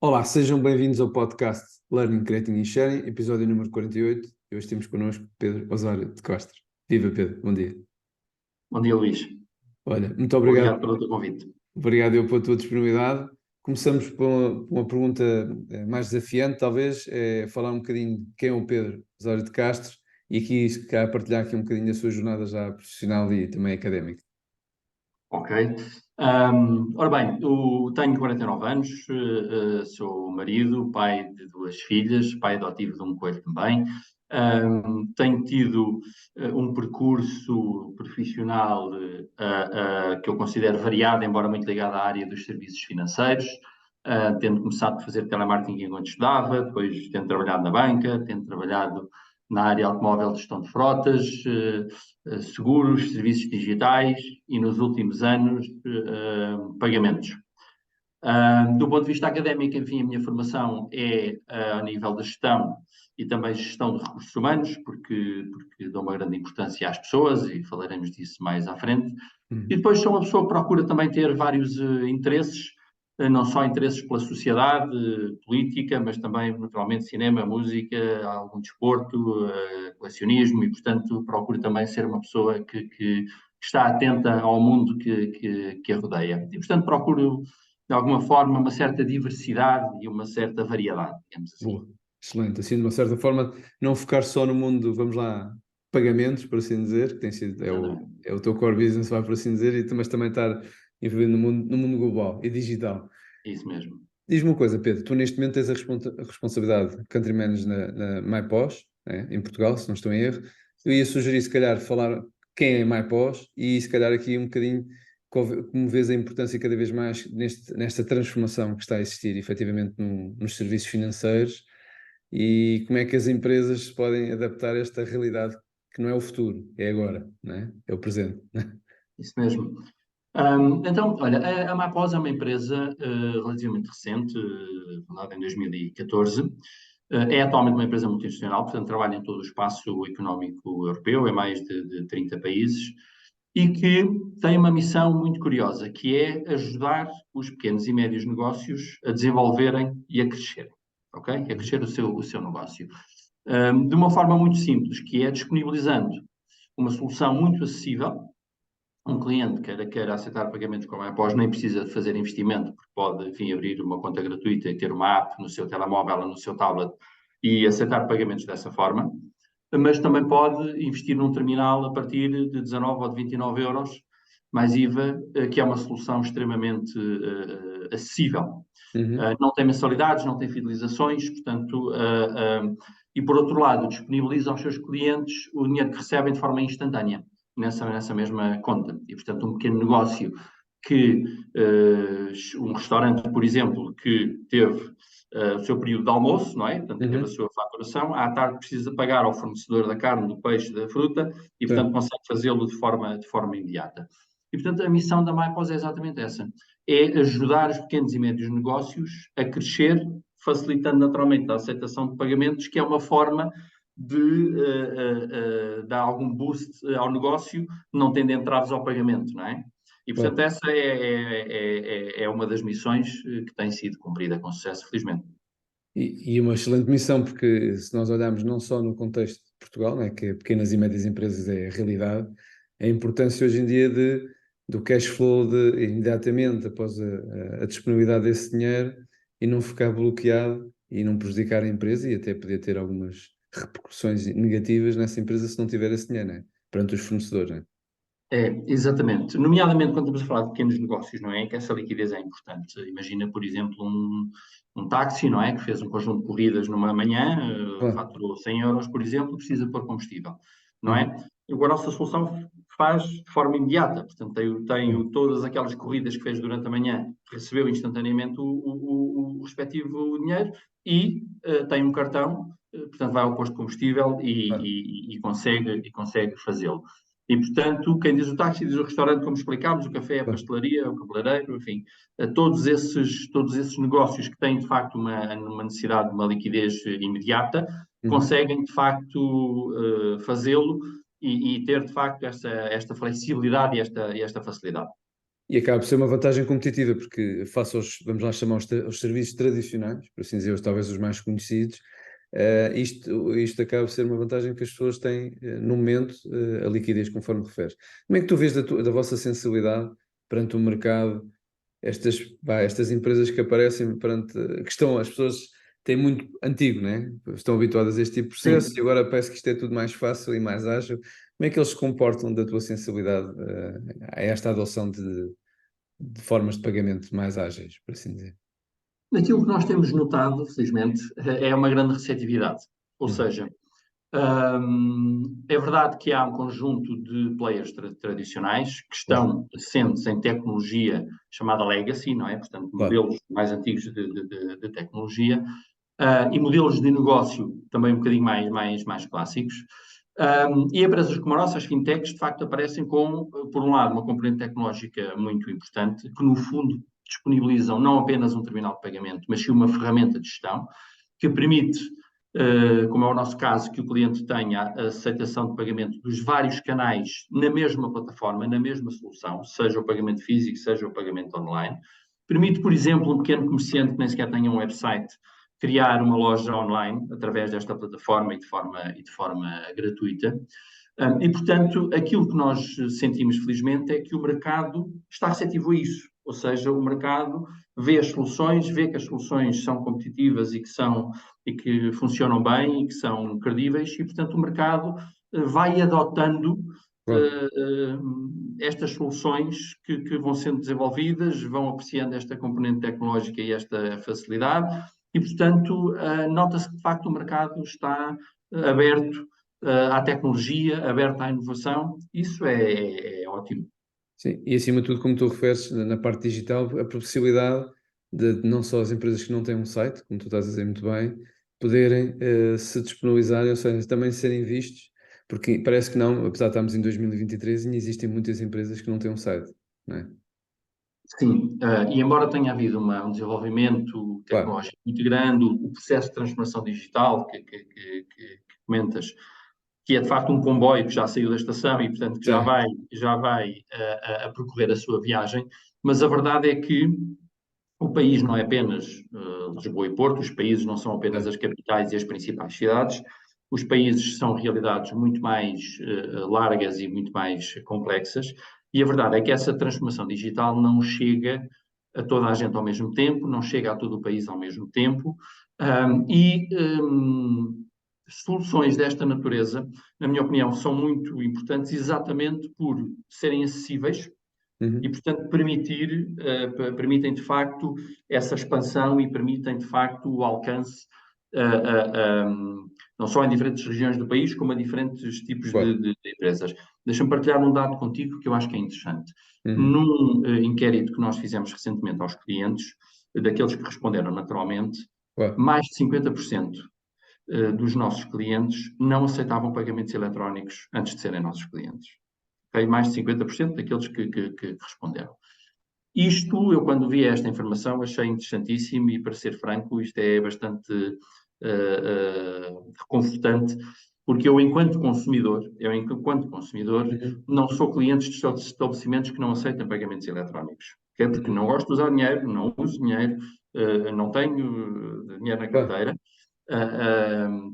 Olá, sejam bem-vindos ao podcast Learning, Creating and Sharing, episódio número 48. E hoje temos connosco Pedro Osório de Castro. Viva Pedro, bom dia. Bom dia, Luís. Olha, muito obrigado, Obrigado pelo teu convite. obrigado eu pela tua disponibilidade. Começamos por uma pergunta mais desafiante, talvez, falar um bocadinho de quem é o Pedro Osório de Castro e aqui, se calhar, partilhar aqui um bocadinho da sua jornada já profissional e também académica. Ok. Ora bem, eu tenho 49 anos, sou marido, pai de duas filhas, pai adotivo de um coelho também. Tenho tido um percurso profissional que eu considero variado, embora muito ligado à área dos serviços financeiros, tendo começado por fazer telemarketing enquanto estudava, depois tendo trabalhado na banca, tendo trabalhado na área automóvel de gestão de frotas, seguros, serviços digitais e nos últimos anos pagamentos. Do ponto de vista académico, enfim, a minha formação é a nível da gestão e também gestão de recursos humanos, porque dou uma grande importância às pessoas e falaremos disso mais à frente. E Uhum. depois sou uma pessoa que procura também ter vários interesses, não só interesses pela sociedade, política, mas também, naturalmente, cinema, música, algum desporto, colecionismo, e, portanto, procuro também ser uma pessoa que está atenta ao mundo que a rodeia. E, portanto, procuro, de alguma forma, uma certa diversidade e uma certa variedade, digamos assim. Boa, excelente. Assim, de uma certa forma, não focar só no mundo, vamos lá, pagamentos, por assim dizer, que tem sido, Exatamente. é o teu core business, vai por assim dizer, mas também estar envolvido no mundo global e digital. Isso mesmo. Diz-me uma coisa, Pedro, tu neste momento tens a responsabilidade de Country Manager na MyPOS, né, em Portugal, se não estou em erro. Eu ia sugerir, se calhar, falar quem é MyPOS e, se calhar, aqui um bocadinho como vês a importância cada vez mais nesta transformação que está a existir, efetivamente, nos serviços financeiros e como é que as empresas se podem adaptar a esta realidade que não é o futuro, é agora, né? É o presente. Isso mesmo. Então, olha, a Mapos é uma empresa relativamente recente, fundada em 2014. É atualmente uma empresa multinacional, portanto, trabalha em todo o espaço económico europeu, em mais de 30 países, e que tem uma missão muito curiosa, que é ajudar os pequenos e médios negócios a desenvolverem e a crescerem, ok? A crescer o seu negócio. De uma forma muito simples, que é disponibilizando uma solução muito acessível. Um cliente queira aceitar pagamentos com a após nem precisa de fazer investimento, porque pode, enfim, abrir uma conta gratuita e ter uma app no seu telemóvel ou no seu tablet e aceitar pagamentos dessa forma, mas também pode investir num terminal a partir de 19 ou de 29 euros, mais IVA, que é uma solução extremamente acessível. Uhum. Não tem mensalidades, não tem fidelizações, portanto, e por outro lado, disponibiliza aos seus clientes o dinheiro que recebem de forma instantânea nessa mesma conta. E, portanto, um pequeno negócio que, um restaurante, por exemplo, que teve o seu período de almoço, não é? Portanto, teve a Uhum. sua faturação, à tarde precisa pagar ao fornecedor da carne, do peixe, da fruta, e, portanto, Sim. consegue fazê-lo de forma imediata. E, portanto, a missão da MyPOS é exatamente essa: é ajudar os pequenos e médios negócios a crescer, facilitando naturalmente a aceitação de pagamentos, que é uma forma de dar algum boost ao negócio, não tendo entraves ao pagamento, não é? E, portanto, Claro. essa é uma das missões que tem sido cumprida com sucesso, felizmente. E uma excelente missão, porque se nós olharmos não só no contexto de Portugal, né, que pequenas e médias empresas é a realidade, a importância hoje em dia do cash flow imediatamente após a disponibilidade desse dinheiro e não ficar bloqueado e não prejudicar a empresa e até poder ter algumas repercussões negativas nessa empresa se não tiver esse dinheiro, né, perante os fornecedores. Né? Exatamente. Nomeadamente quando estamos a falar de pequenos negócios, não é? Que essa liquidez é importante. Imagina, por exemplo, um táxi, não é? Que fez um conjunto de corridas numa manhã, Claro. faturou 100 euros, por exemplo, precisa pôr combustível, não é? Uhum. A nossa solução faz de forma imediata. Portanto, tenho Sim. todas aquelas corridas que fez durante a manhã, recebeu instantaneamente o respectivo dinheiro e tem um cartão, portanto, vai ao posto de combustível Claro. e consegue fazê-lo. E, portanto, quem diz o táxi diz o restaurante, como explicámos, o café, a Claro. pastelaria, o cabeleireiro, enfim, todos esses negócios que têm, de facto, uma necessidade de uma liquidez imediata, Uhum. conseguem, de facto, fazê-lo e ter, de facto, esta flexibilidade e esta facilidade. E acaba por ser uma vantagem competitiva, porque face aos, vamos lá chamar os serviços tradicionais, por assim dizer, talvez os mais conhecidos, isto acaba por ser uma vantagem que as pessoas têm, no momento, a liquidez, conforme referes. Como é que tu vês da vossa sensibilidade perante o mercado, estas empresas que aparecem perante, que estão, as pessoas têm muito antigo, né? Estão habituadas a este tipo de processo e Sim. agora parece que isto é tudo mais fácil e mais ágil. Como é que eles se comportam da tua sensibilidade, a esta adoção de formas de pagamento mais ágeis, por assim dizer? Aquilo que nós temos notado, felizmente, é uma grande receptividade. Ou Uhum. seja, é verdade que há um conjunto de players tradicionais que Claro, estão assentes em tecnologia chamada legacy, não é? Portanto, claro, modelos mais antigos de tecnologia, e modelos de negócio também um bocadinho mais clássicos. E empresas como a nossa, as fintechs, de facto aparecem com, por um lado, uma componente tecnológica muito importante, que no fundo disponibilizam não apenas um terminal de pagamento, mas sim uma ferramenta de gestão que permite, como é o nosso caso, que o cliente tenha a aceitação de pagamento dos vários canais na mesma plataforma, na mesma solução, seja o pagamento físico, seja o pagamento online. Permite, por exemplo, um pequeno comerciante que nem sequer tenha um website, criar uma loja online através desta plataforma e de forma gratuita. E, portanto, aquilo que nós sentimos felizmente é que o mercado está receptivo a isso. Ou seja, o mercado vê as soluções, vê que as soluções são competitivas e que funcionam bem e que são credíveis, e, portanto, o mercado vai adotando claro. estas soluções que vão sendo desenvolvidas, vão apreciando esta componente tecnológica e esta facilidade, e, portanto, nota-se que, de facto, o mercado está aberto à tecnologia, aberto à inovação. Isso é ótimo. Sim, e acima de tudo, como tu referes, na parte digital, a possibilidade de não só as empresas que não têm um site, como tu estás a dizer muito bem, poderem se disponibilizarem, ou seja, também serem vistos, porque parece que não, apesar de estarmos em 2023, ainda existem muitas empresas que não têm um site, não é? Sim, e embora tenha havido um desenvolvimento Claro, tecnológico muito grande, o processo de transformação digital que comentas, que é de facto um comboio que já saiu da estação e, portanto, que já, já vai a percorrer a sua viagem, mas a verdade é que o país não é apenas Lisboa e Porto, os países não são apenas já. as capitais e as principais cidades, os países são realidades muito mais largas e muito mais complexas, e a verdade é que essa transformação digital não chega a toda a gente ao mesmo tempo, não chega a todo o país ao mesmo tempo, soluções desta natureza, na minha opinião, são muito importantes exatamente por serem acessíveis e, Uhum. portanto, permitem de facto essa expansão e permitem de facto o alcance, não só em diferentes regiões do país, como a diferentes tipos Claro. de empresas. Deixa-me partilhar um dado contigo que eu acho que é interessante. Uhum. Num inquérito que nós fizemos recentemente aos clientes, daqueles que responderam naturalmente, Claro. mais de 50% dos nossos clientes não aceitavam pagamentos eletrónicos antes de serem nossos clientes. Okay? Mais de 50% daqueles que responderam. Isto, eu quando vi esta informação, achei interessantíssimo e, para ser franco, isto é bastante reconfortante, porque eu, enquanto consumidor, Uhum. não sou cliente de estabelecimentos que não aceitam pagamentos eletrónicos. Okay? Porque Uhum. não gosto de usar dinheiro, não uso dinheiro, não tenho dinheiro na Claro. carteira,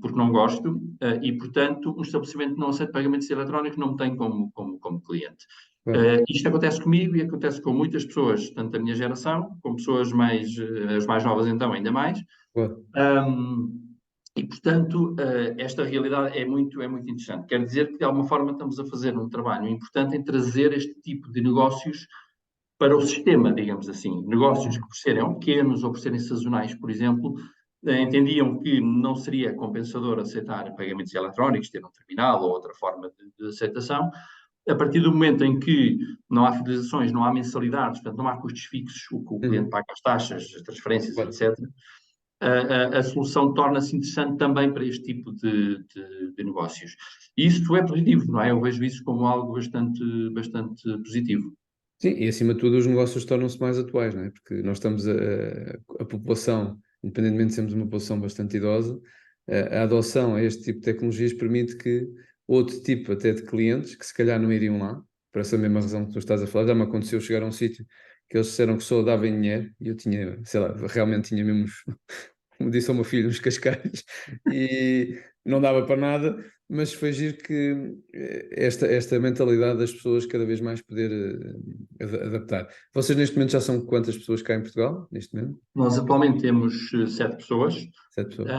porque não gosto, e, portanto, um estabelecimento que não aceita pagamentos eletrónicos não me tem como cliente. Claro. Isto acontece comigo e acontece com muitas pessoas, tanto da minha geração, como pessoas as mais novas, então, ainda mais. Claro. Um, e, portanto, esta realidade é muito interessante. Quer dizer que, de alguma forma, estamos a fazer um trabalho importante em trazer este tipo de negócios para o sistema, digamos assim. Negócios que, Uhum. por serem pequenos ou por serem sazonais, por exemplo, entendiam que não seria compensador aceitar pagamentos eletrónicos, ter um terminal ou outra forma de aceitação. A partir do momento em que não há fidelizações, não há mensalidades, portanto, não há custos fixos, o cliente Uhum. paga as taxas, as transferências, Claro. etc., a solução torna-se interessante também para este tipo de negócios. E isso é positivo, não é? Eu vejo isso como algo bastante positivo. Sim, e acima de tudo os negócios tornam-se mais atuais, não é? Porque nós estamos a população, independentemente de sermos uma população bastante idosa, a adoção a este tipo de tecnologias permite que outro tipo até de clientes, que se calhar não iriam lá, por essa mesma razão que tu estás a falar. Já me aconteceu chegar a um sítio que eles disseram que só dava em dinheiro e eu tinha, sei lá, realmente tinha mesmo, como disse ao meu filho, uns cascais e não dava para nada, mas foi giro que esta mentalidade das pessoas cada vez mais poder adaptar. Vocês neste momento já são quantas pessoas cá em Portugal, neste momento? Nós atualmente temos 7 pessoas. 7 pessoas.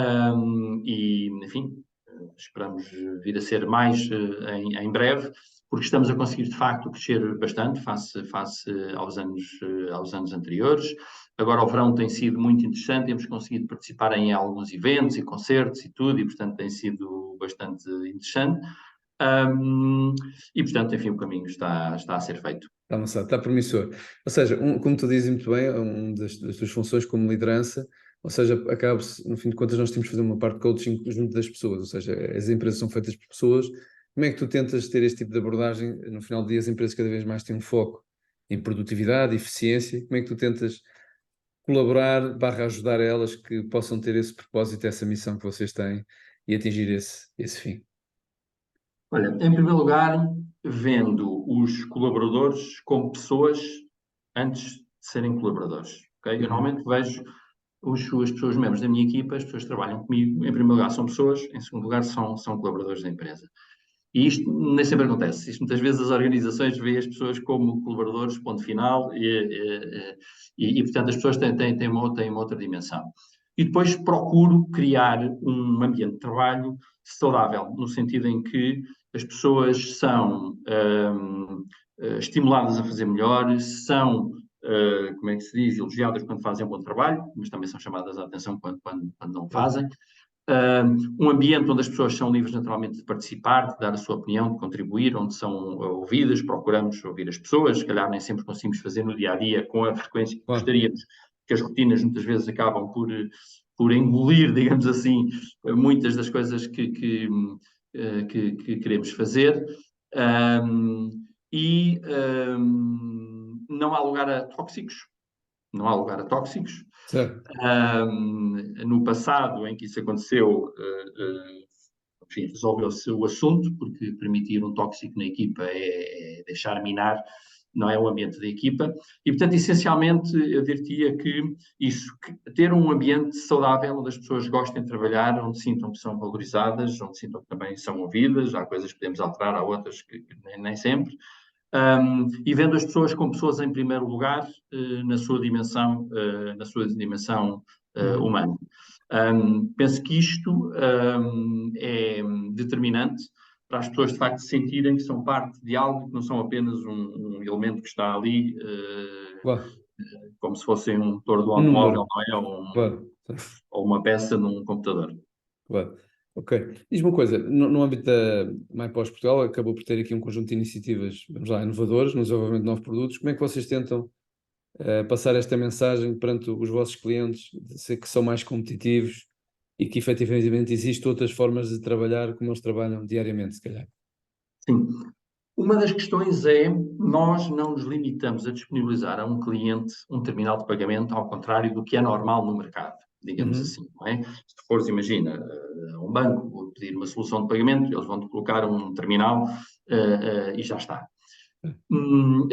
E, enfim, esperamos vir a ser mais em breve, porque estamos a conseguir, de facto, crescer bastante face aos anos anteriores. Agora o verão tem sido muito interessante, temos conseguido participar em alguns eventos e concertos e tudo, e, portanto, tem sido bastante interessante. E, portanto, enfim, o caminho está a ser feito. Está lançado, está promissor. Ou seja, como tu dizes muito bem, das tuas funções como liderança, ou seja, acaba-se, no fim de contas, nós temos de fazer uma parte de coaching junto das pessoas, ou seja, as empresas são feitas por pessoas. Como é que tu tentas ter este tipo de abordagem? No final do dia, as empresas cada vez mais têm um foco em produtividade, eficiência. Como é que tu tentas colaborar, barra ajudar elas que possam ter esse propósito, essa missão que vocês têm e atingir esse fim? Olha, em primeiro lugar, vendo os colaboradores como pessoas antes de serem colaboradores. Ok? Eu Uhum. normalmente vejo as pessoas membros da minha equipa, as pessoas que trabalham comigo, em primeiro lugar são pessoas, em segundo lugar são colaboradores da empresa. E isto nem sempre acontece. Isto, muitas vezes as organizações veem as pessoas como colaboradores, ponto final, portanto as pessoas têm uma outra dimensão. E depois procuro criar um ambiente de trabalho saudável, no sentido em que as pessoas são estimuladas a fazer melhor, são, como é que se diz, elogiadas quando fazem um bom trabalho, mas também são chamadas à atenção quando não Claro. fazem. Um ambiente onde as pessoas são livres naturalmente de participar, de dar a sua opinião, de contribuir, onde são ouvidas, procuramos ouvir as pessoas, se calhar nem sempre conseguimos fazer no dia a dia com a frequência que Claro. gostaríamos, que as rotinas muitas vezes acabam por engolir, digamos assim, muitas das coisas que queremos fazer. Um, não há lugar a tóxicos, não há lugar a tóxicos. Certo. No passado em que isso aconteceu, enfim, resolveu-se o assunto, porque permitir um tóxico na equipa é deixar minar, não é o ambiente da equipa. E, portanto, essencialmente, eu diria que ter um ambiente saudável, onde as pessoas gostem de trabalhar, onde sintam que são valorizadas, onde sintam que também são ouvidas, há coisas que podemos alterar, há outras que nem sempre. E vendo as pessoas como pessoas em primeiro lugar, na sua dimensão Uhum. humana. Penso que isto é determinante para as pessoas de facto sentirem que são parte de algo, que não são apenas um elemento que está ali, Claro. como se fossem um motor do Um automóvel, número. não é? Claro. Ou uma peça num computador. Claro. Ok. Diz-me uma coisa, no âmbito da MyPós Portugal, acabou por ter aqui um conjunto de iniciativas, vamos lá, inovadoras, no desenvolvimento de novos produtos. Como é que vocês tentam passar esta mensagem perante os vossos clientes, de ser que são mais competitivos e que efetivamente existem outras formas de trabalhar como eles trabalham diariamente, se calhar? Sim. Uma das questões é, nós não nos limitamos a disponibilizar a um cliente um terminal de pagamento, ao contrário do que é normal no mercado, digamos Uhum. assim, não é? Se fores, imagina, a um banco, vou pedir uma solução de pagamento, eles vão-te colocar um terminal e já está.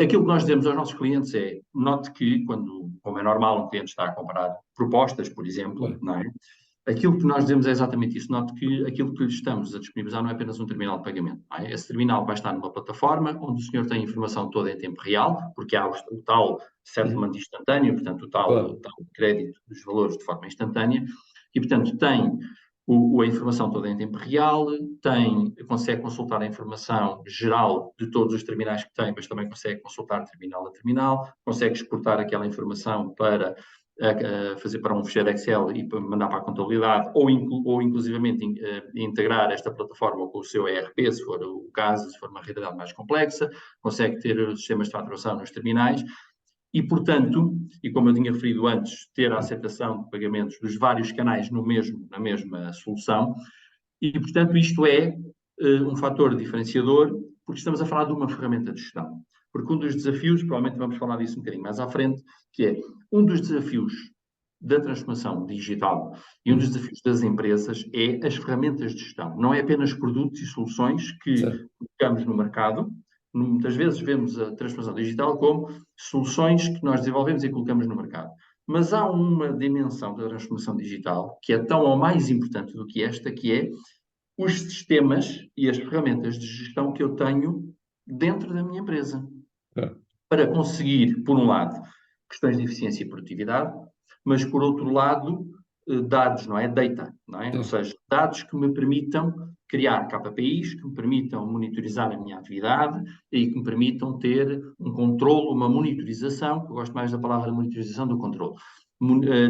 Aquilo que nós dizemos aos nossos clientes é, note que quando, como é normal, um cliente está a comprar propostas, por exemplo, Claro. não é? Aquilo que nós dizemos é exatamente isso. Note que aquilo que lhe estamos a disponibilizar não é apenas um terminal de pagamento. Não é? Esse terminal vai estar numa plataforma onde o senhor tem a informação toda em tempo real, porque há o tal Uhum. settlement instantâneo, portanto, o Claro. tal crédito dos valores de forma instantânea, e, portanto, tem a informação toda em tempo real, consegue consultar a informação geral de todos os terminais que tem, mas também consegue consultar terminal a terminal, consegue exportar aquela informação para fazer para um fecheiro Excel e mandar para a contabilidade, ou inclusivamente integrar esta plataforma com o seu ERP, se for o caso, se for uma realidade mais complexa, consegue ter os sistemas de faturação nos terminais e, portanto, e como eu tinha referido antes, ter a aceitação de pagamentos dos vários canais na mesma solução, e, portanto, isto é um fator diferenciador, porque estamos a falar de uma ferramenta de gestão. Porque um dos desafios, provavelmente vamos falar disso um bocadinho mais à frente, que é um dos desafios da transformação digital e um dos Uhum. desafios das empresas é as ferramentas de gestão. Não é apenas produtos e soluções que Certo. colocamos no mercado, muitas vezes vemos a transformação digital como soluções que nós desenvolvemos e colocamos no mercado. Mas há uma dimensão da transformação digital que é tão ou mais importante do que esta, que é os sistemas e as ferramentas de gestão que eu tenho dentro da minha empresa. Claro. Para conseguir, por um lado, questões de eficiência e produtividade, mas por outro lado, dados, não é? Data, não é? Ou Sim. seja, dados que me permitam criar KPIs, que me permitam monitorizar a minha atividade e que me permitam ter um controle, uma monitorização, que eu gosto mais da palavra monitorização do controle,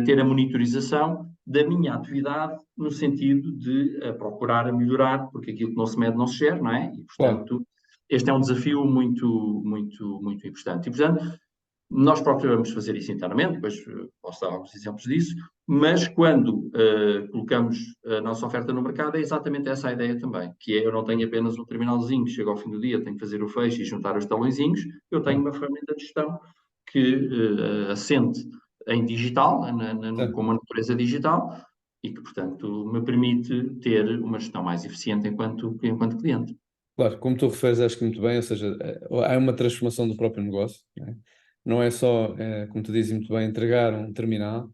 ter a monitorização da minha atividade no sentido de procurar melhorar, porque aquilo que não se mede não se gera, não é? E, Claro. portanto, este é um desafio muito, muito, muito importante. E, portanto, nós procuramos fazer isso internamente, depois posso dar alguns exemplos disso, mas quando colocamos a nossa oferta no mercado, é exatamente essa a ideia também, que é eu não tenho apenas um terminalzinho que chega ao fim do dia, tenho que fazer o fecho e juntar os talõezinhos, eu tenho Claro. uma ferramenta de gestão que assente em digital, com Sim. uma natureza digital, e que, portanto, me permite ter uma gestão mais eficiente enquanto cliente. Claro, como tu referes, acho que muito bem, ou seja, há uma transformação do próprio negócio, não é? Não é só, como tu dizes muito bem, entregar um terminal,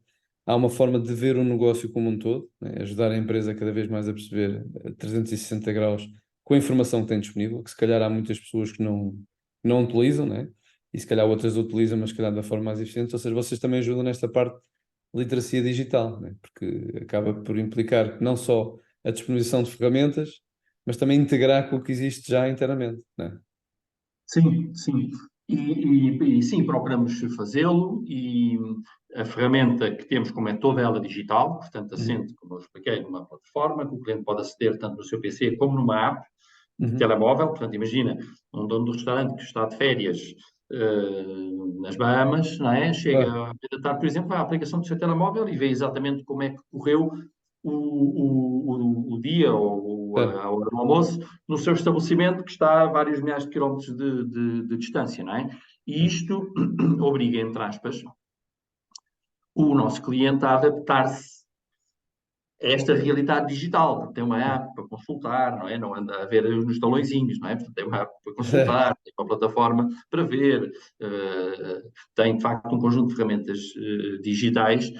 há uma forma de ver o negócio como um todo, né? Ajudar a empresa cada vez mais a perceber 360 graus com a informação que tem disponível, que se calhar há muitas pessoas que não utilizam, né? E se calhar outras utilizam, mas se calhar da forma mais eficiente, ou seja, vocês também ajudam nesta parte de literacia digital, né? Porque acaba por implicar não só a disponibilização de ferramentas, mas também integrar com o que existe já internamente, né? Sim, sim. E sim, procuramos fazê-lo e a ferramenta que temos, como é toda ela digital, portanto, Uhum. assente, como eu expliquei, numa plataforma que o cliente pode aceder tanto no seu PC como numa app de Uhum. telemóvel. Portanto, imagina um dono do restaurante que está de férias nas Bahamas, não é? Chega Claro, à meia da tarde, por exemplo, vai à aplicação do seu telemóvel e vê exatamente como é que correu o dia ou certo. a hora do almoço no seu estabelecimento que está a vários milhares de quilómetros de distância, não é? E Sim. isto obriga, entre aspas, o nosso cliente a adaptar-se a esta realidade digital, porque tem uma Sim. app para consultar, não é? Não anda a ver nos talõezinhos, não é? Portanto, tem uma app para consultar, tem uma plataforma para ver, tem de facto um conjunto de ferramentas digitais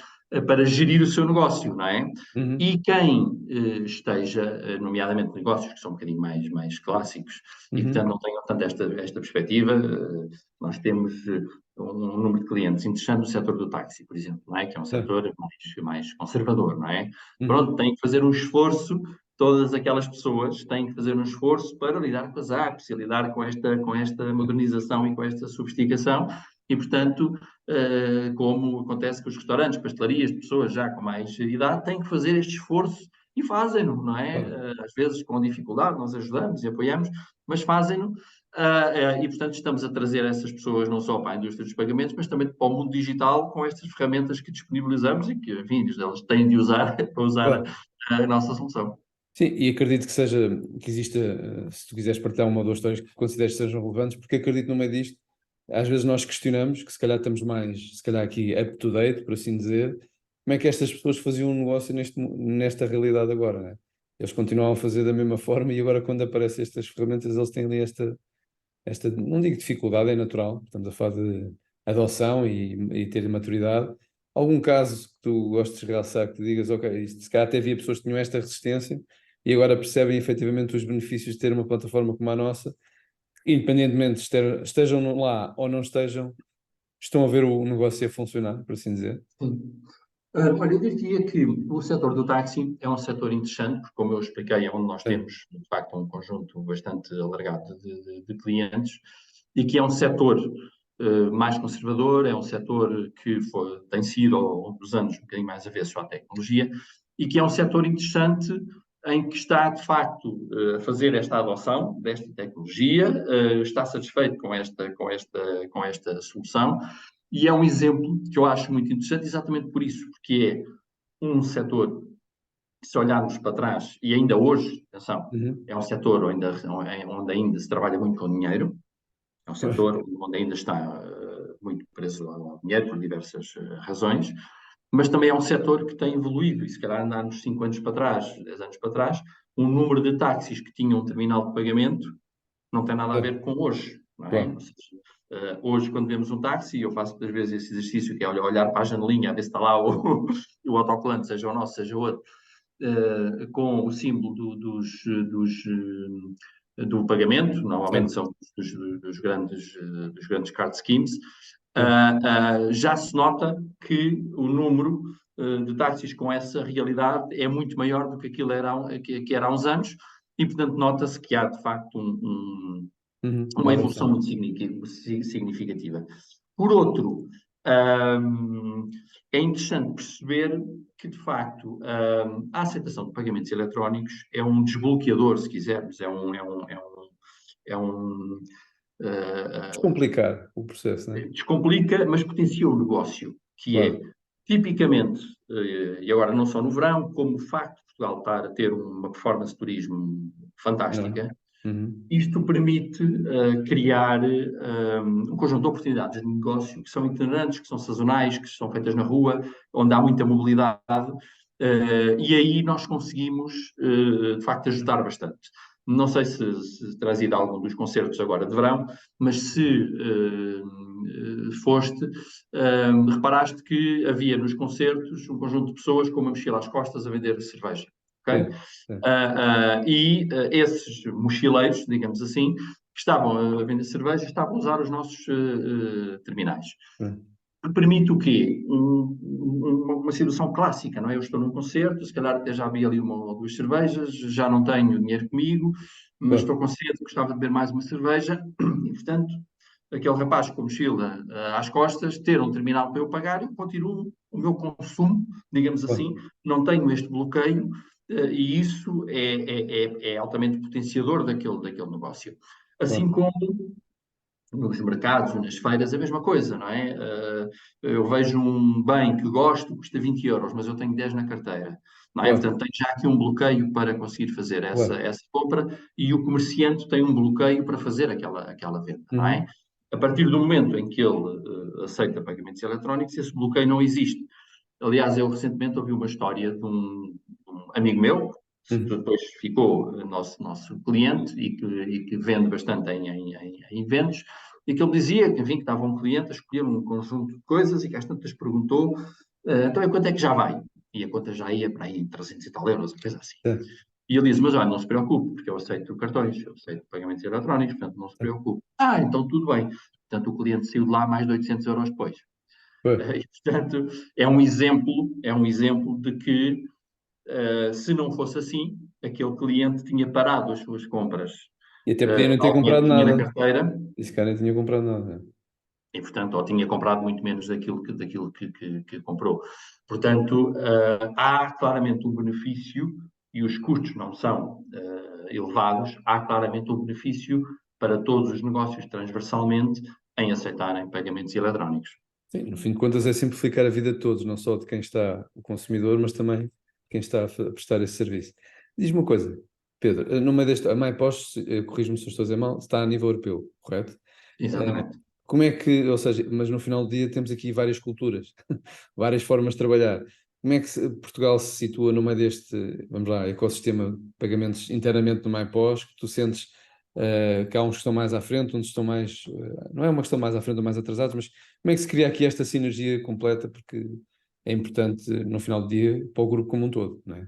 para gerir o seu negócio, não é? Uhum. E quem esteja, nomeadamente negócios que são um bocadinho mais clássicos e que Uhum. não tenham tanto esta perspectiva, nós temos um número de clientes interessante no setor do táxi, por exemplo, não é? Que é um Certo. setor mais conservador, não é? Uhum. Pronto, têm que fazer um esforço, todas aquelas pessoas têm que fazer um esforço para lidar com as apps e lidar com esta modernização e com esta sofisticação. E, portanto, como acontece com os restaurantes, pastelarias, pessoas já com mais idade, têm que fazer este esforço e fazem-no, não é? Claro. Às vezes com dificuldade, nós ajudamos e apoiamos, mas fazem-no. E, portanto, estamos a trazer essas pessoas não só para a indústria dos pagamentos, mas também para o mundo digital com estas ferramentas que disponibilizamos e que, enfim, elas têm de usar para usar Claro. a nossa solução. Sim, e acredito que seja, que exista, se tu quiseres partilhar uma ou duas histórias que consideres que sejam relevantes, porque acredito no meio disto, às vezes nós questionamos, que se calhar estamos mais, se calhar aqui up to date, por assim dizer, como é que estas pessoas faziam um negócio nesta realidade agora, né? Eles continuam a fazer da mesma forma e agora quando aparecem estas ferramentas eles têm ali não digo dificuldade, é natural, estamos a falar de adoção e ter maturidade. Algum caso que tu gostes de realçar, que tu digas, ok, isto, se calhar até havia pessoas que tinham esta resistência e agora percebem efetivamente os benefícios de ter uma plataforma como a nossa, independentemente de estejam lá ou não estejam, estão a ver o negócio a funcionar, por assim dizer. Sim. Olha, eu diria que o setor do táxi é um setor interessante, porque, como eu expliquei, é onde nós Sim. temos, de facto, um conjunto bastante alargado de clientes e que é um setor mais conservador, é um setor que tem sido, ao longo dos anos, um bocadinho mais avesso à tecnologia e que é um setor interessante em que está, de facto, a fazer esta adoção desta tecnologia, está satisfeito com esta solução e é um exemplo que eu acho muito interessante, exatamente por isso, porque é um setor que, se olharmos para trás, e ainda hoje, atenção, Uhum. é um setor onde ainda se trabalha muito com dinheiro, é um setor onde ainda está muito preso ao dinheiro por diversas razões, mas também é um setor que tem evoluído, e se calhar andar nos 5 anos para trás, 10 anos para trás, o número de táxis que tinham um terminal de pagamento não tem nada a Certo. ver com hoje. não é? Claro. Ou seja, hoje, quando vemos um táxi, eu faço muitas vezes esse exercício, que é olhar para a janelinha, a ver se está lá o autocolante, seja o nosso, seja o outro, com o símbolo do pagamento, normalmente Certo. são dos grandes card schemes, Sim. já se nota que o número de táxis com essa realidade é muito maior do que aquilo que era há uns anos, e, portanto, nota-se que há, de facto, Uma uma evolução evolução. muito significativa. Por outro, um, é interessante perceber que, de facto, a aceitação de pagamentos eletrónicos é um desbloqueador, se quisermos, é um Descomplicar o processo, né? descomplica, mas potencia o negócio, que é, Claro. tipicamente, e agora não só no verão, como o facto de Portugal estar a ter uma performance de turismo Não é? fantástica, Uhum. isto permite criar um conjunto de oportunidades de negócio que são itinerantes, que são sazonais, que são feitas na rua, onde há muita mobilidade, e aí nós conseguimos, de facto, ajudar bastante. Não sei se terás ido a algum dos concertos agora de verão, mas se foste, reparaste que havia nos concertos um conjunto de pessoas com uma mochila às costas a vender cerveja. Okay? Sim. Sim. Esses mochileiros, digamos assim, que estavam a vender cerveja, estavam a usar os nossos terminais. Sim. Que permite o quê? Uma situação clássica, não é? Eu estou num concerto, se calhar até já vi ali uma ou duas cervejas, já não tenho dinheiro comigo, mas estou Claro. com sede, gostava de beber mais uma cerveja, e portanto, aquele rapaz com a mochila às costas, ter um terminal para eu pagar, eu continuo o meu consumo, digamos assim, Claro. não tenho este bloqueio, e isso é altamente potenciador daquele negócio. Assim Claro. como nos mercados, nas feiras, a mesma coisa, não é? Eu vejo um bem que gosto, custa 20 euros, mas eu tenho 10 na carteira, não é? Claro. Portanto, tem já aqui um bloqueio para conseguir fazer Claro. essa compra, e o comerciante tem um bloqueio para fazer aquela venda, não é? Uhum. A partir do momento em que ele aceita pagamentos eletrónicos, esse bloqueio não existe. Aliás, eu recentemente ouvi uma história de um amigo meu, que Uhum. depois ficou nosso cliente e que vende bastante em eventos, e que ele dizia que, enfim, que estava um cliente a escolher um conjunto de coisas e que às tantas perguntou, então, e quanto é que já vai? E a conta já ia para aí 300 e tal euros, uma coisa assim. Sim. E ele disse, mas olha, não se preocupe, porque eu aceito cartões, eu aceito pagamentos eletrónicos, portanto, não se Sim. preocupe. Ah, então tudo bem. Portanto, o cliente saiu de lá mais de 800 euros depois. Pois. E, portanto, é um exemplo de que, se não fosse assim, aquele cliente tinha parado as suas compras E até podia não ter ao dinheiro comprado que tinha na nada. carteira, Esse cara nem tinha comprado nada. e, portanto, ou tinha comprado muito menos daquilo que comprou. Portanto, há claramente um benefício, e os custos não são elevados, há claramente um benefício para todos os negócios transversalmente em aceitarem pagamentos eletrónicos. Sim, no fim de contas é simplificar a vida de todos, não só de quem está, o consumidor, mas também de quem está a prestar esse serviço. Diz-me uma coisa, Pedro, no meio deste, a MyPost, corrijo-me se eu estou a dizer mal, está a nível europeu, correto? Eh, Exatamente. Como é que, ou seja, mas no final do dia temos aqui várias culturas, várias formas de trabalhar. Como é que Portugal se situa no meio deste, vamos lá, ecossistema de pagamentos internamente no MyPost, que tu sentes que há uns que estão mais à frente, uns estão mais, não é uma questão mais à frente ou mais atrasados, mas como é que se cria aqui esta sinergia completa, porque é importante no final do dia para o grupo como um todo, não é?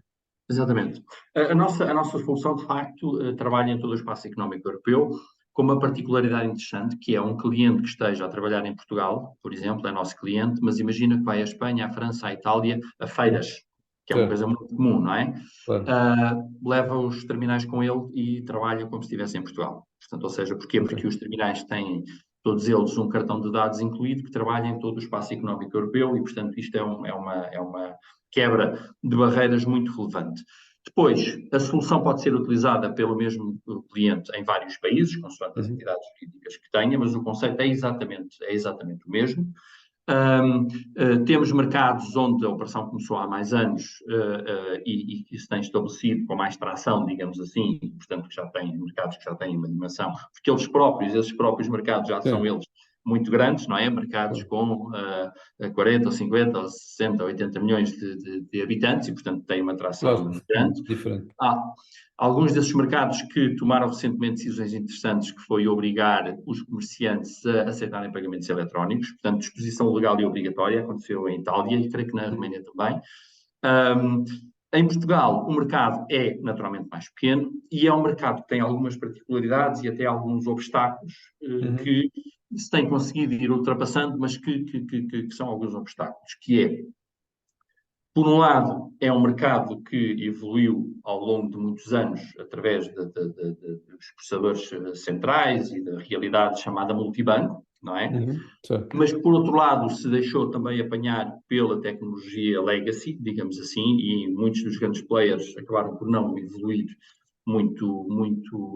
Exatamente. A nossa solução, de facto, trabalha em todo o espaço económico europeu, com uma particularidade interessante, que é um cliente que esteja a trabalhar em Portugal, por exemplo, é nosso cliente, mas imagina que vai à Espanha, à França, à Itália, a feiras, que é uma Certo, coisa muito comum, não é? claro, Leva os terminais com ele e trabalha como se estivesse em Portugal. Portanto, ou seja, porquê? ok. Porque os terminais têm, todos eles, um cartão de dados incluído que trabalha em todo o espaço económico europeu e, portanto, isto é uma quebra de barreiras muito relevante. Depois, a solução pode ser utilizada pelo mesmo cliente em vários países, consoante as Uhum. entidades jurídicas que tenha, mas o conceito é exatamente o mesmo. Temos mercados onde a operação começou há mais anos e que se tem estabelecido com mais tração, digamos assim, portanto, que já têm mercados que já têm uma dimensão, porque esses próprios mercados já são Sim, eles muito grandes, não é? Mercados Claro. com 40, ou 50, ou 60, ou 80 milhões de habitantes e, portanto, têm uma atração Claro, grande. diferente. Há alguns desses mercados que tomaram recentemente decisões interessantes, que foi obrigar os comerciantes a aceitarem pagamentos eletrónicos, portanto, disposição legal e obrigatória, aconteceu em Itália e creio que na Roménia também. Um, em Portugal, o mercado é naturalmente mais pequeno e é um mercado que tem algumas particularidades e até alguns obstáculos Uhum. que se tem conseguido ir ultrapassando, mas que são alguns obstáculos, que é, por um lado, é um mercado que evoluiu ao longo de muitos anos através dos processadores centrais e da realidade chamada multibanco, não é? Uhum. Certo. Mas, por outro lado, se deixou também apanhar pela tecnologia legacy, digamos assim, e muitos dos grandes players acabaram por não evoluir muito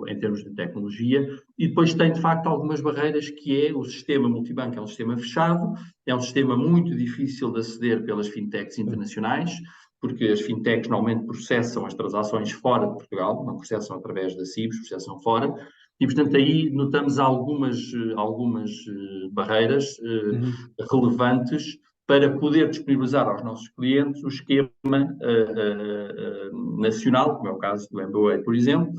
em termos de tecnologia. E depois tem, de facto, algumas barreiras, que é o sistema multibanco, é um sistema fechado, é um sistema muito difícil de aceder pelas fintechs internacionais, porque as fintechs normalmente processam as transações fora de Portugal, não processam através da CIBS, processam fora, e, portanto, aí notamos algumas barreiras Uhum. relevantes para poder disponibilizar aos nossos clientes o esquema nacional, como é o caso do MBWay, por exemplo,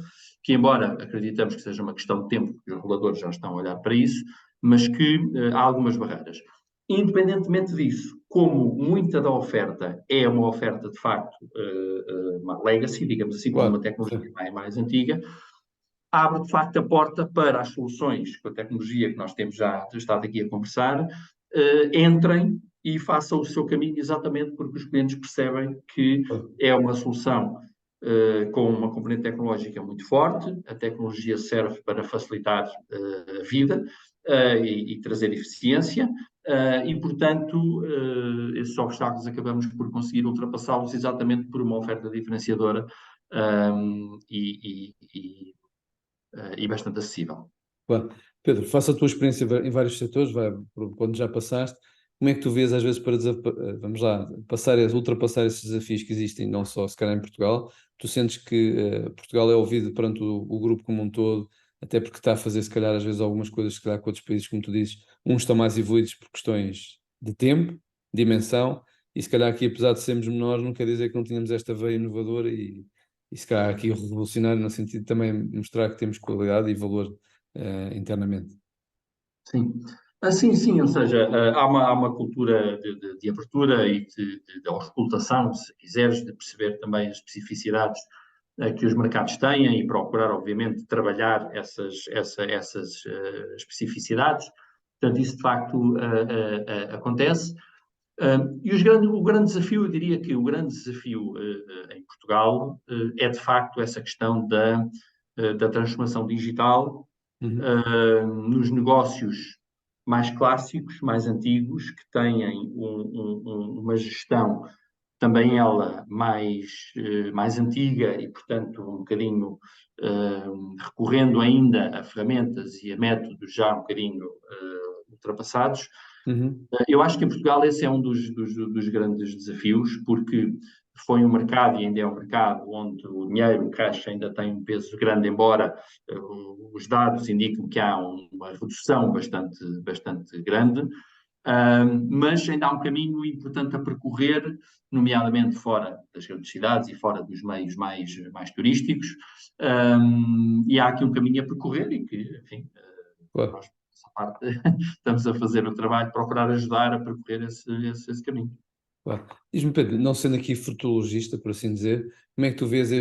que, embora acreditamos que seja uma questão de tempo, porque os reguladores já estão a olhar para isso, mas que há algumas barreiras. Independentemente disso, como muita da oferta é uma oferta, de facto, uma legacy, digamos assim, com uma Claro, tecnologia sim. mais antiga, abre de facto a porta para as soluções com a tecnologia que nós temos já estado aqui a conversar, entrem e façam o seu caminho exatamente porque os clientes percebem que Claro. é uma solução com uma componente tecnológica muito forte, a tecnologia serve para facilitar a vida e trazer eficiência, e, portanto, esses obstáculos acabamos por conseguir ultrapassá-los exatamente por uma oferta diferenciadora e bastante acessível. Claro. Pedro, faça a tua experiência em vários setores, vai por onde já passaste. Como é que tu vês, às vezes, para vamos lá, ultrapassar esses desafios que existem, não só se calhar em Portugal? Tu sentes que Portugal é ouvido perante o grupo como um todo, até porque está a fazer, se calhar, às vezes, algumas coisas, se calhar, com outros países, como tu dizes, uns estão mais evoluídos por questões de tempo, dimensão, e se calhar aqui, apesar de sermos menores, não quer dizer que não tínhamos esta veia inovadora e se calhar aqui revolucionária, no sentido de também mostrar que temos qualidade e valor internamente. Sim. Sim, ou seja, há uma cultura de abertura e de auscultação, se quiseres, de perceber também as especificidades que os mercados têm e procurar, obviamente, trabalhar essas especificidades. Portanto, isso de facto acontece. E o grande desafio, eu diria que o grande desafio em Portugal é de facto essa questão da transformação digital Uhum, nos negócios mais clássicos, mais antigos, que têm uma gestão também ela mais antiga e, portanto, um bocadinho recorrendo ainda a ferramentas e a métodos já um bocadinho ultrapassados. uhum, Eu acho que em Portugal esse é um dos grandes desafios, porque foi um mercado e ainda é um mercado onde o dinheiro, o cash, ainda tem um peso grande, embora os dados indiquem que há uma redução bastante grande, mas ainda há um caminho importante a percorrer, nomeadamente fora das grandes cidades e fora dos meios mais turísticos, e há aqui um caminho a percorrer e que, enfim, claro, nós, essa parte, estamos a fazer o trabalho de procurar ajudar a percorrer esse caminho. claro. Diz-me, Pedro, não sendo aqui futurologista, por assim dizer, como é que tu vês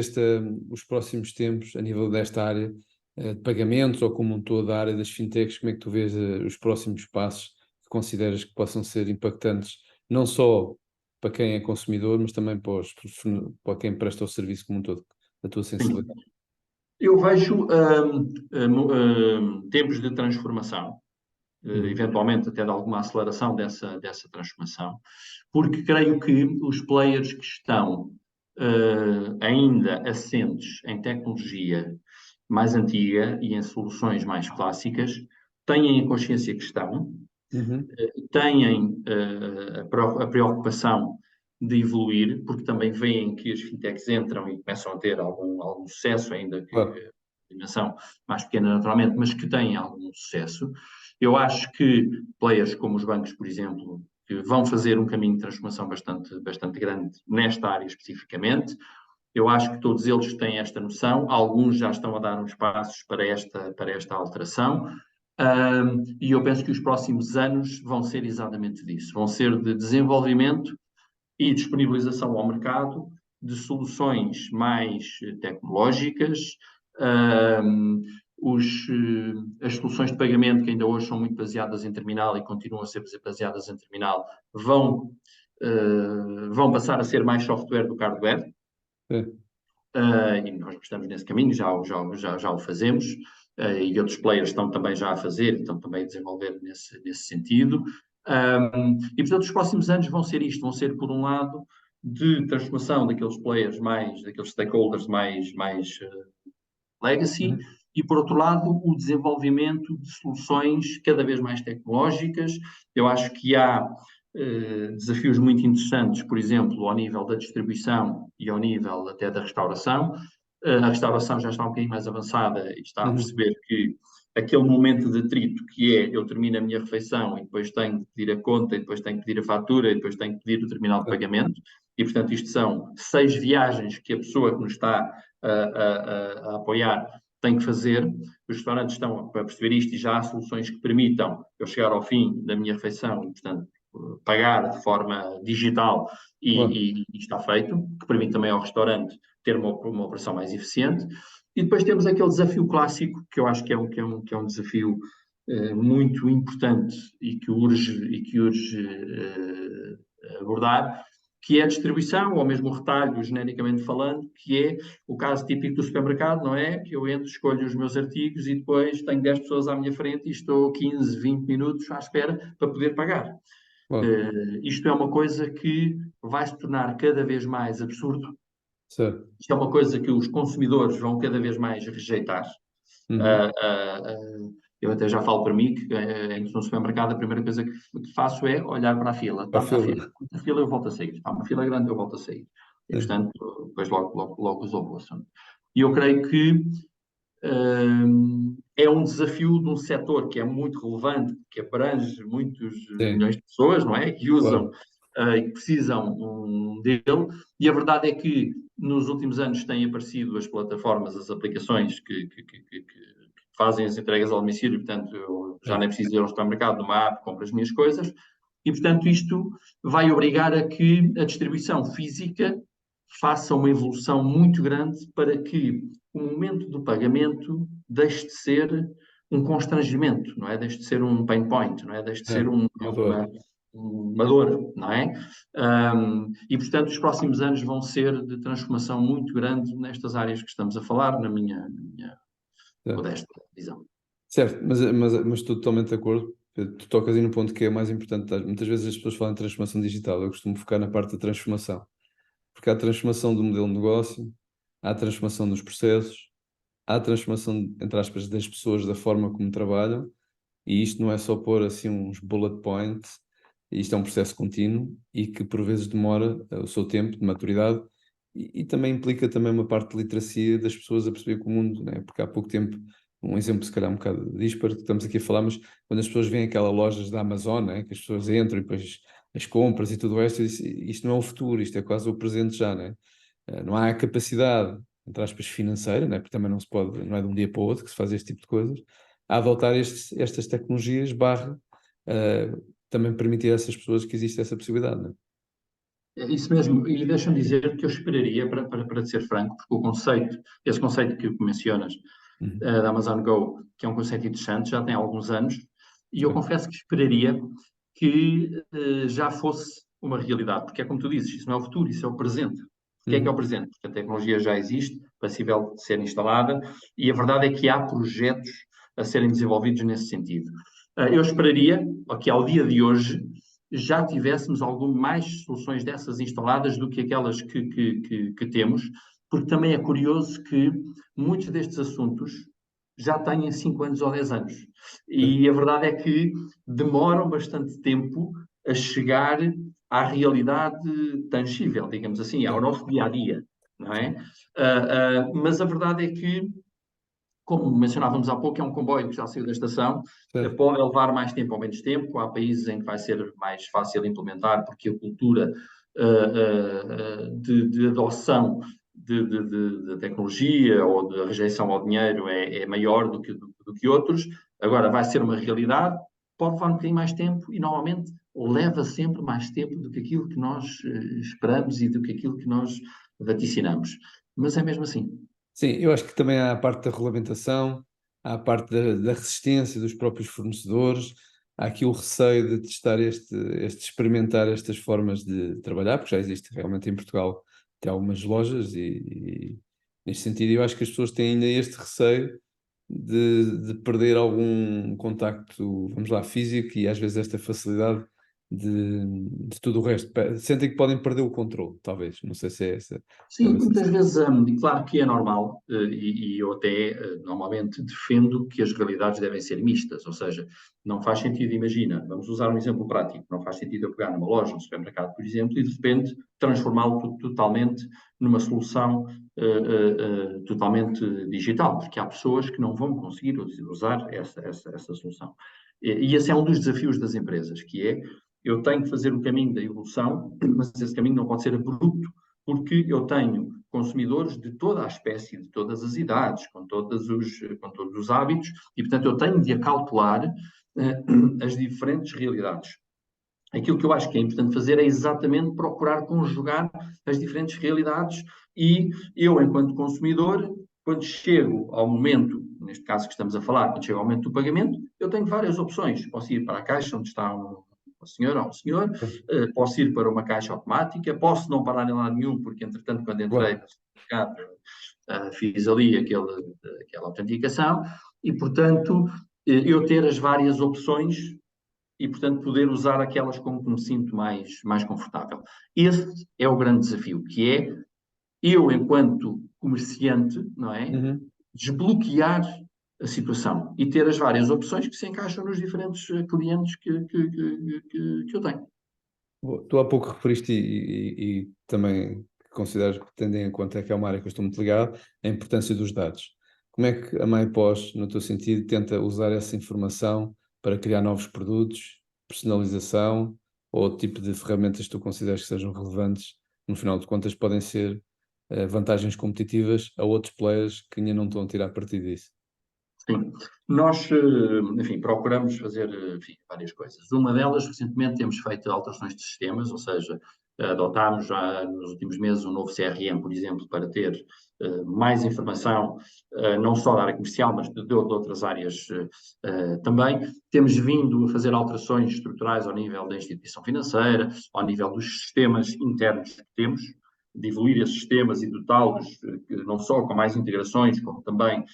os próximos tempos a nível desta área de pagamentos ou como um todo a área das fintechs, como é que tu vês os próximos passos que consideras que possam ser impactantes, não só para quem é consumidor, mas também para quem presta o serviço como um todo, da tua Sim. sensibilidade? Eu vejo tempos de transformação, Uhum, eventualmente até de alguma aceleração dessa transformação, porque creio que os players que estão ainda assentes em tecnologia mais antiga e em soluções mais clássicas têm a consciência que estão, uhum, têm a preocupação de evoluir, porque também veem que as fintechs entram e começam a ter algum sucesso, ainda que claro. a dimensão mais pequena naturalmente, mas que têm algum sucesso. Eu acho que players como os bancos, por exemplo, que vão fazer um caminho de transformação bastante grande nesta área especificamente. Eu acho que todos eles têm esta noção, alguns já estão a dar uns passos para esta alteração, e eu penso que os próximos anos vão ser exatamente disso, vão ser de desenvolvimento e disponibilização ao mercado de soluções mais tecnológicas. Um, as soluções de pagamento, que ainda hoje são muito baseadas em terminal e continuam a ser baseadas em terminal, vão passar a ser mais software do que hardware. E nós estamos nesse caminho, já o fazemos, e outros players estão também já a fazer, estão também a desenvolver nesse sentido. E portanto, os próximos anos vão ser isto, vão ser, por um lado, de transformação daqueles players daqueles stakeholders mais legacy, e por outro lado, o desenvolvimento de soluções cada vez mais tecnológicas. Eu acho que há desafios muito interessantes, por exemplo, ao nível da distribuição e ao nível até da restauração. A restauração já está um bocadinho mais avançada e está a perceber que aquele momento de atrito que é eu termino a minha refeição e depois tenho que pedir a conta, e depois tenho que pedir a fatura, e depois tenho que pedir o terminal de pagamento, e portanto isto são 6 viagens que a pessoa que nos está a apoiar tem que fazer. Os restaurantes estão a perceber isto e já há soluções que permitam eu chegar ao fim da minha refeição e, portanto, pagar de forma digital e está feito, que permite também ao restaurante ter uma operação mais eficiente. E depois temos aquele desafio clássico, que eu acho que é um desafio muito importante e que urge abordar, que é a distribuição, ou mesmo o retalho, genericamente falando, que é o caso típico do supermercado, não é? Que eu entro, escolho os meus artigos e depois tenho 10 pessoas à minha frente e estou 15, 20 minutos à espera para poder pagar. Isto é uma coisa que vai se tornar cada vez mais absurdo. Certo. Isto é uma coisa que os consumidores vão cada vez mais rejeitar. Eu até já falo para mim que entro no supermercado, a primeira coisa que faço é olhar para a fila. Está a fila, a fila eu volto a sair. Está uma fila grande, eu volto a sair. E, portanto, depois logo resolvo o assunto. E eu creio que é um desafio de um setor que é muito relevante, que abrange muitos milhões de pessoas, não é? Que usam e que precisam dele. E a verdade é que nos últimos anos têm aparecido as plataformas, as aplicações que fazem as entregas ao domicílio, portanto, eu já nem preciso ir ao supermercado, numa app, compro as minhas coisas, e, portanto, isto vai obrigar a que a distribuição física faça uma evolução muito grande para que o momento do pagamento deixe de ser um constrangimento, não é? Deixe de ser um pain point, não é? Deixe de ser uma dor, não é? E, portanto, os próximos anos vão ser de transformação muito grande nestas áreas que estamos a falar, na minha modesta visão. Certo, mas estou totalmente de acordo. Tu tocas aí no ponto que é mais importante. Muitas vezes as pessoas falam em transformação digital, eu costumo focar na parte da transformação. Porque há a transformação do modelo de negócio, há a transformação dos processos, há a transformação, entre aspas, das pessoas, da forma como trabalham, e isto não é só pôr assim uns bullet points, isto é um processo contínuo e que por vezes demora o seu tempo de maturidade e também implica também uma parte de literacia das pessoas a perceber que o mundo, né? Porque há pouco tempo, um exemplo se calhar um bocado disparo que estamos aqui a falar, mas quando as pessoas veem aquelas lojas da Amazon, né? Que as pessoas entram e depois as compras e tudo o resto, isto não é o futuro, isto é quase o presente já, né? Não há a capacidade, entre aspas, financeira, né? Porque também não se pode, não é de um dia para o outro que se faz este tipo de coisas, a adotar estas tecnologias também permitir a essas pessoas que existe essa possibilidade, né? É isso mesmo, e deixa-me dizer que eu esperaria, para ser franco, porque esse conceito que mencionas, da Amazon Go, que é um conceito interessante, já tem alguns anos, e eu confesso que esperaria que já fosse uma realidade, porque é como tu dizes, isso não é o futuro, isso é o presente. O que é o presente? Porque a tecnologia já existe, passível de ser instalada, e a verdade é que há projetos a serem desenvolvidos nesse sentido. Eu esperaria que ao dia de hoje já tivéssemos mais soluções dessas instaladas do que aquelas que temos, porque também é curioso que muitos destes assuntos já têm 5 anos ou 10 anos. E a verdade é que demoram bastante tempo a chegar à realidade tangível, digamos assim, ao nosso dia-a-dia, não é? Mas a verdade é que como mencionávamos há pouco, é um comboio que já saiu da estação, Certo. pode levar mais tempo ou menos tempo. Há países em que vai ser mais fácil implementar, porque a cultura de adoção de tecnologia ou de rejeição ao dinheiro é maior do que outros. Agora, vai ser uma realidade, pode levar um bocadinho mais tempo e, normalmente, leva sempre mais tempo do que aquilo que nós esperamos e do que aquilo que nós vaticinamos. Mas é mesmo assim. Sim, eu acho que também há a parte da regulamentação, há a parte da resistência dos próprios fornecedores, há aqui o receio de testar experimentar estas formas de trabalhar, porque já existe realmente em Portugal, tem algumas lojas e neste sentido eu acho que as pessoas têm ainda este receio de perder algum contacto, vamos lá, físico e às vezes esta facilidade de tudo o resto. Sentem que podem perder o controle, talvez, não sei se é essa. Sim, muitas vezes, claro que é normal, e eu até normalmente defendo que as realidades devem ser mistas, ou seja, não faz sentido, imagina, vamos usar um exemplo prático, não faz sentido eu pegar numa loja, um supermercado, por exemplo, e de repente transformá-lo totalmente numa solução totalmente digital, porque há pessoas que não vão conseguir usar essa solução. E esse é um dos desafios das empresas, que é, eu tenho que fazer o caminho da evolução, mas esse caminho não pode ser abrupto, porque eu tenho consumidores de toda a espécie, de todas as idades, com todos os hábitos, e, portanto, eu tenho de acautelar as diferentes realidades. Aquilo que eu acho que é importante fazer é exatamente procurar conjugar as diferentes realidades e eu, enquanto consumidor, quando chego ao momento, neste caso que estamos a falar, quando chego ao momento do pagamento, eu tenho várias opções. Posso ir para a caixa onde está uma senhora ou um senhor, posso ir para uma caixa automática, posso não parar em lado nenhum, porque entretanto, quando entrei Claro. no supermercado, fiz ali aquela autenticação e, portanto, eu ter as várias opções e, portanto, poder usar aquelas com que me sinto mais confortável. Esse é o grande desafio, que é eu, enquanto comerciante, não é? Uhum. Desbloquear a situação e ter as várias opções que se encaixam nos diferentes clientes que eu tenho. Tu há pouco referiste e também considero que tendo em conta que é uma área que eu estou muito ligado, a importância dos dados. Como é que a MyPOS, no teu sentido, tenta usar essa informação para criar novos produtos, personalização ou outro tipo de ferramentas que tu consideras que sejam relevantes, no final de contas podem ser vantagens competitivas a outros players que ainda não estão a tirar partido disso? Sim, nós, enfim, procuramos fazer, enfim, várias coisas. Uma delas, recentemente, temos feito alterações de sistemas, ou seja, adotámos já nos últimos meses um novo CRM, por exemplo, para ter mais informação, não só da área comercial, mas de outras áreas também. Temos vindo a fazer alterações estruturais ao nível da instituição financeira, ao nível dos sistemas internos que temos, de evoluir esses sistemas e dotá-los não só com mais integrações, como também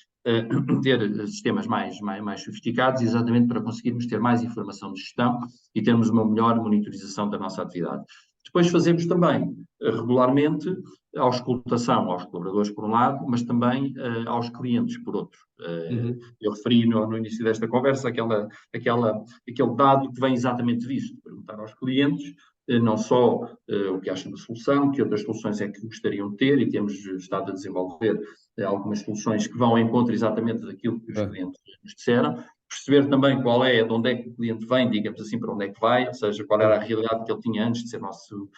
ter sistemas mais sofisticados, exatamente para conseguirmos ter mais informação de gestão e termos uma melhor monitorização da nossa atividade. Depois fazemos também regularmente a auscultação aos colaboradores, por um lado, mas também aos clientes, por outro. Uhum. Eu referi no início desta conversa aquele dado que vem exatamente disso, de perguntar aos clientes não só o que acham da solução, que outras soluções é que gostariam de ter, e temos estado a desenvolver algumas soluções que vão ao encontro exatamente daquilo que os Claro. clientes nos disseram, perceber também qual é, de onde é que o cliente vem, digamos assim, para onde é que vai, ou seja, qual era a realidade que ele tinha antes de ser nosso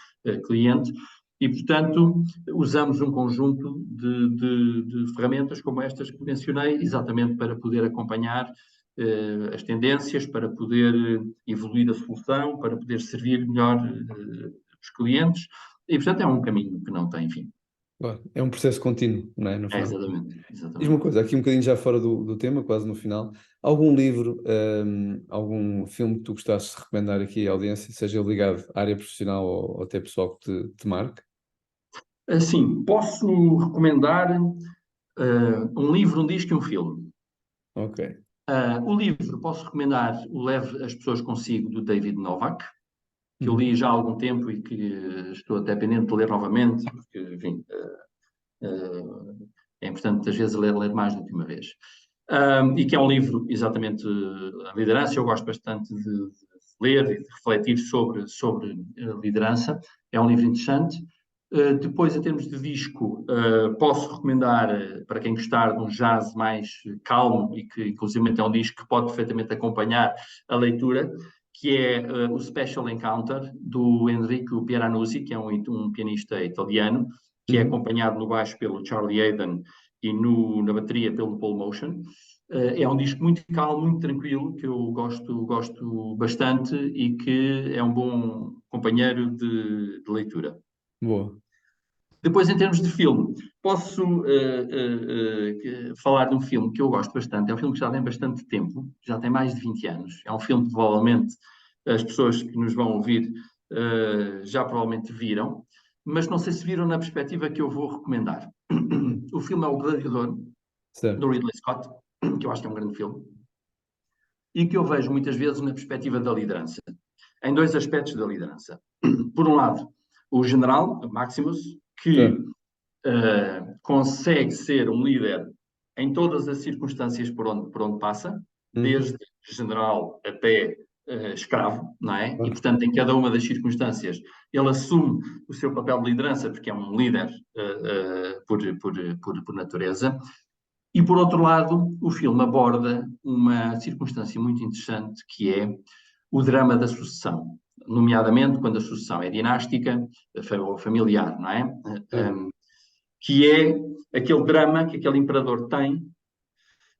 cliente, e, portanto, usamos um conjunto de ferramentas como estas que mencionei, exatamente para poder acompanhar as tendências, para poder evoluir a solução, para poder servir melhor os clientes, e, portanto, é um caminho que não tem fim. Claro. É um processo contínuo, não é? No É, final. exatamente, Diz uma exatamente. coisa, aqui um bocadinho já fora do tema, quase no final, algum livro, algum filme que tu gostasses de recomendar aqui à audiência, seja ele ligado à área profissional ou até pessoal que te marque? Assim, posso recomendar um livro, um disco e um filme. Ok. O livro, posso recomendar o Leve as Pessoas Consigo, do David Novak, que eu li Uhum. já há algum tempo e que estou até pendente de ler novamente, porque, enfim, é importante às vezes ler mais do que uma vez. E que é um livro exatamente a liderança, eu gosto bastante de ler e de refletir sobre liderança, é um livro interessante. Depois, em termos de disco, posso recomendar, para quem gostar de um jazz mais calmo e que, inclusive, é um disco que pode perfeitamente acompanhar a leitura, que é o Special Encounter, do Enrico Pieranuzzi, que é um pianista italiano, que é Uhum. acompanhado no baixo pelo Charlie Haden e na bateria pelo Paul Motion. É um disco muito calmo, muito tranquilo, que eu gosto bastante e que é um bom companheiro de leitura. Boa. Depois, em termos de filme, posso falar de um filme que eu gosto bastante. É um filme que já tem bastante tempo, já tem mais de 20 anos. É um filme que provavelmente as pessoas que nos vão ouvir já provavelmente viram, mas não sei se viram na perspectiva que eu vou recomendar. O filme é O Gladiador, do Certo. Ridley Scott, que eu acho que é um grande filme, e que eu vejo muitas vezes na perspectiva da liderança, em dois aspectos da liderança. Por um lado, o general, Maximus, que Certo. consegue ser um líder em todas as circunstâncias por onde passa, Uhum. desde general até escravo, não é? E, Claro. portanto, em cada uma das circunstâncias, ele assume o seu papel de liderança, porque é um líder por natureza. E, por outro lado, o filme aborda uma circunstância muito interessante, que é o drama da sucessão, nomeadamente quando a sucessão é dinástica ou familiar, não é? Certo. Que é aquele drama que aquele imperador tem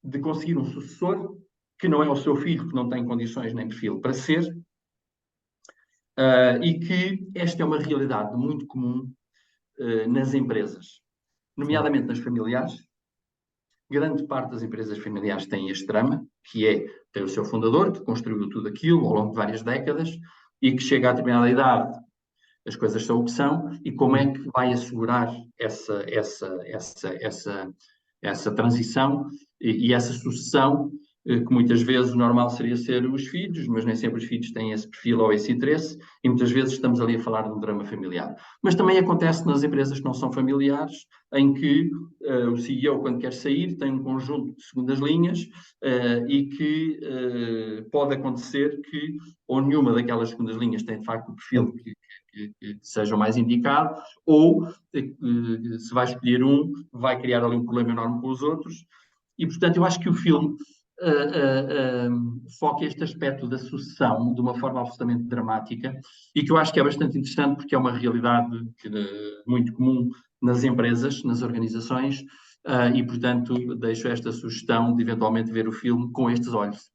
de conseguir um sucessor que não é o seu filho, que não tem condições nem perfil para ser, e que esta é uma realidade muito comum nas empresas, Certo. nomeadamente nas familiares. Grande parte das empresas familiares tem este drama, que é ter o seu fundador, que construiu tudo aquilo ao longo de várias décadas, e que chega a determinada idade, as coisas são o que são, e como é Uhum. que vai assegurar essa transição e essa sucessão, que muitas vezes o normal seria ser os filhos, mas nem sempre os filhos têm esse perfil ou esse interesse, e muitas vezes estamos ali a falar de um drama familiar. Mas também acontece nas empresas que não são familiares, em que o CEO, quando quer sair, tem um conjunto de segundas linhas e que pode acontecer que ou nenhuma daquelas segundas linhas tem de facto o perfil Certo. que seja o mais indicado, ou se vai escolher um, vai criar ali um problema enorme com os outros. E, portanto, eu acho que o filme foca este aspecto da sucessão de uma forma absolutamente dramática e que eu acho que é bastante interessante porque é uma realidade muito comum nas empresas, nas organizações, e, portanto, deixo esta sugestão de eventualmente ver o filme com estes olhos,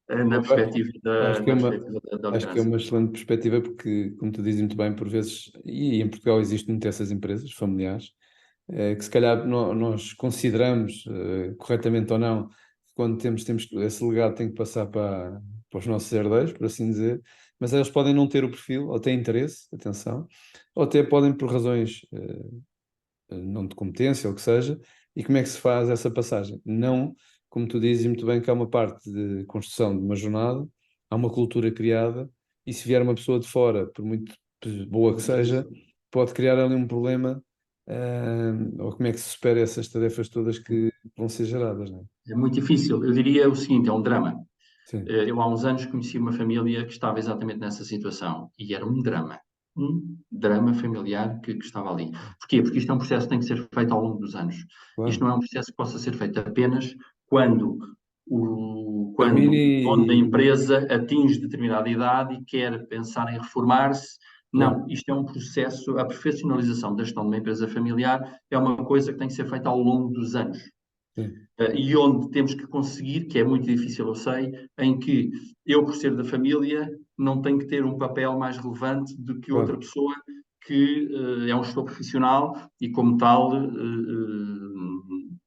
na Eu acho perspectiva da, acho que é na uma, perspectiva da acho que é liderança. uma excelente perspectiva porque, como tu dizes muito bem, por vezes, e em Portugal existem muito essas empresas familiares, que se calhar nós consideramos, corretamente ou não, que quando temos que esse legado tem que passar para os nossos herdeiros, por assim dizer, mas eles podem não ter o perfil, ou têm interesse, atenção, ou até podem por razões, não de competência ou o que seja, e como é que se faz essa passagem? Não, como tu dizes muito bem, que há uma parte de construção de uma jornada, há uma cultura criada, e se vier uma pessoa de fora, por muito boa que seja, pode criar ali um problema, ou como é que se supera essas tarefas todas que vão ser geradas, não é? É muito difícil. Eu diria o seguinte: é um drama. Sim, Eu há uns anos conheci uma família que estava exatamente nessa situação e era um drama. Um drama familiar que estava ali. Porquê? Porque isto é um processo que tem que ser feito ao longo dos anos. Isto claro. não é um processo que possa ser feito apenas quando quando Termine o dono da e... empresa atinge determinada idade e quer pensar em reformar-se. Claro, Não, isto é um processo, a profissionalização da gestão de uma empresa familiar é uma coisa que tem que ser feita ao longo dos anos. sim, E onde temos que conseguir, que é muito difícil, eu sei, em que eu, por ser da família, não tenho que ter um papel mais relevante do que outra claro. pessoa que é um gestor profissional e, como tal,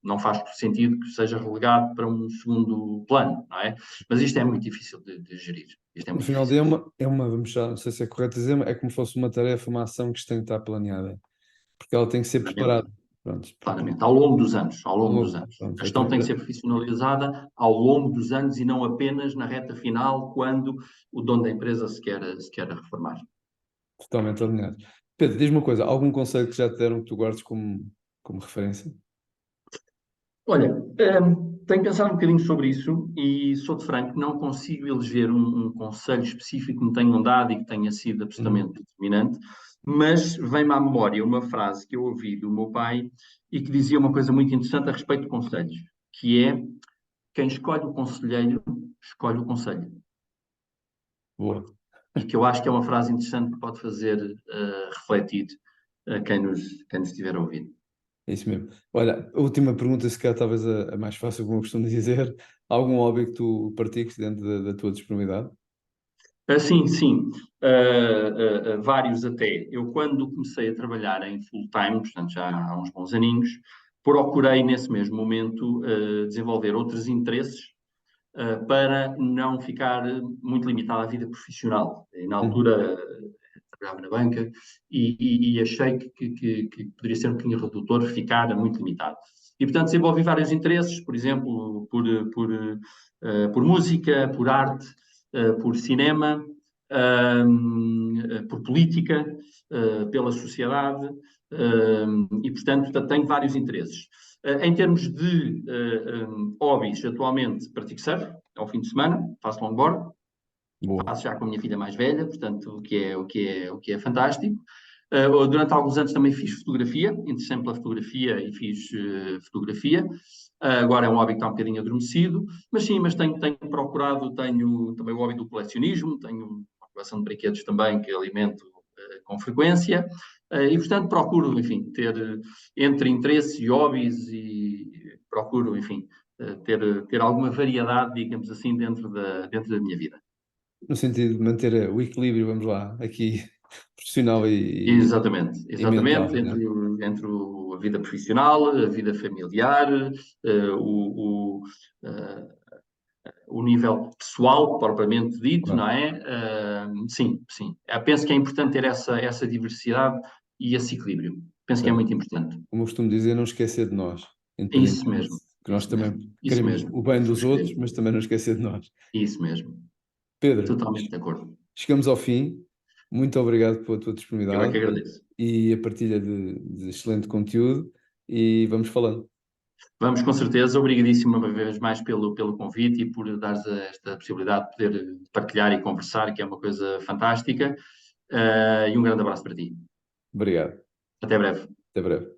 não faz sentido que seja relegado para um segundo plano, não é? Mas isto é muito difícil de gerir. Isto é No muito final do difícil. dia vamos já, não sei se é correto dizer, é como se fosse uma tarefa, uma ação que tem que estar planeada, porque ela tem que ser Claramente, preparada. Pronto, porque claramente, ao longo dos anos, ao longo dos logo, anos. A pronto, gestão então, tem que ser profissionalizada ao longo dos anos e não apenas na reta final, quando o dono da empresa se quer reformar. totalmente alinhado. Pedro, diz-me uma coisa, algum conselho que já te deram que tu guardes como referência? Olha, tenho pensado um bocadinho sobre isso e sou-te franco, não consigo eleger um conselho específico que me tenham dado e que tenha sido Uhum. absolutamente determinante. mas vem-me à memória uma frase que eu ouvi do meu pai e que dizia uma coisa muito interessante a respeito de conselhos, que é: quem escolhe o conselheiro, escolhe o conselho. Boa. E que eu acho que é uma frase interessante que pode fazer refletir quem nos estiver a ouvir. É isso mesmo. Olha, a última pergunta, se calhar talvez a mais fácil, como eu costumo dizer. Algum hobby que tu pratiques dentro da tua disponibilidade? Sim, sim. Vários até. Eu, quando comecei a trabalhar em full-time, portanto já há uns bons aninhos, procurei nesse mesmo momento desenvolver outros interesses para não ficar muito limitado à vida profissional. E, na Uhum. altura trabalhava na banca e achei que poderia ser um bocadinho redutor ficar muito limitado. E, portanto, desenvolvi vários interesses, por exemplo, por música, por arte, por cinema, por política, pela sociedade, e, portanto, tenho vários interesses. Em termos de hobbies, atualmente pratico surf, ao fim de semana, faço longboard, Boa. faço já com a minha filha mais velha, portanto, o que é fantástico. Durante alguns anos também fiz fotografia, interessei-me pela fotografia e fiz fotografia. Agora é um hobby que está um bocadinho adormecido, mas sim, mas tenho procurado, tenho também o hobby do colecionismo, tenho uma coleção de brinquedos também que alimento com frequência, e portanto procuro, enfim, ter entre interesses e hobbies e procuro, enfim, ter alguma variedade, digamos assim, dentro da minha vida. No sentido de manter o equilíbrio, vamos lá, aqui profissional Exatamente, e mental, exatamente, né? a vida profissional, a vida familiar, o, o nível pessoal, propriamente dito, não Claro. é? Sim, sim. Eu penso que é importante ter essa diversidade e esse equilíbrio. Penso que é Portanto, muito importante. como eu costumo dizer, não esquecer de nós, Isso independentemente mesmo, que nós isso mesmo, também isso queremos mesmo. o bem dos outros, Subscrevo. mas também não esquecer de nós. Isso mesmo. Pedro, Totalmente de acordo. chegamos ao fim. Muito obrigado pela tua Eu é que disponibilidade agradeço. e a partilha de excelente conteúdo e vamos falando. Vamos, com certeza. Obrigadíssimo uma vez mais pelo convite e por dares esta possibilidade de poder partilhar e conversar, que é uma coisa fantástica. E um grande abraço para ti. Obrigado. Até breve. Até breve.